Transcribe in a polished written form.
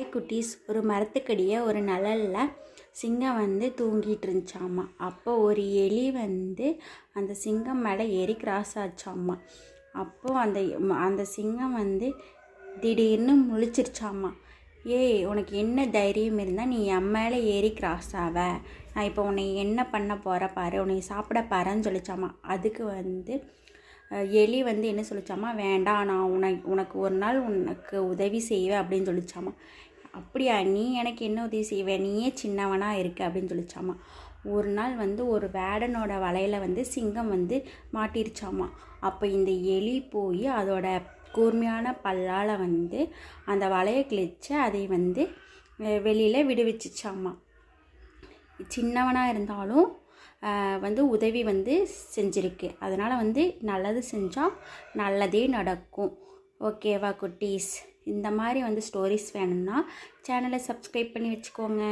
குட்டீஸ் ஒரு மரத்துக்கடியே ஒரு நிழலில் சிங்கம் வந்து தூங்கிட்டு இருந்துச்சாம்மா. அப்போ ஒரு எலி வந்து அந்த சிங்கம் மேலே ஏறி கிராஸ் ஆச்சாம்மா. அப்போது அந்த சிங்கம் வந்து திடீர்னு முழிச்சிருச்சாம்மா. ஏய், உனக்கு என்ன தைரியம் இருந்தால் நீ என் மேலே ஏறி கிராஸ் ஆவ? நான் இப்போ உன்னை என்ன பண்ண போகிற பாரு, உன்னை சாப்பிட பாருன்னு சொல்லிச்சாம்மா. அதுக்கு வந்து எலி வந்து என்ன சொல்லிச்சாம்மா, வேண்டாம், நான் உனக்கு ஒரு நாள் உனக்கு உதவி செய்வேன் அப்படின்னு சொல்லிச்சாம்மா. அப்படியா, நீ எனக்கு என்ன உதவி செய்வேன், நீயே சின்னவனாக இருக்க அப்படின்னு சொல்லிச்சாம்மா. ஒரு நாள் வந்து ஒரு வேடனோட வலையில் வந்து சிங்கம் வந்து மாட்டிருச்சாம்மா. அப்போ இந்த எலி போய் அதோட கூர்மையான பல்லால் வந்து அந்த வலையை கிழிச்சு அதை வந்து வெளியில் விடுவிச்சிச்சாம்மா. சின்னவனாக இருந்தாலும் வந்து உதவி வந்து செஞ்சுருக்கு. அதனால் வந்து நல்லது செஞ்சால் நல்லதே நடக்கும். ஓகேவா குட்டீஸ்? இந்த மாதிரி வந்து ஸ்டோரிஸ் வேணும்னா சேனலை சப்ஸ்கிரைப் பண்ணி வச்சுக்கோங்க.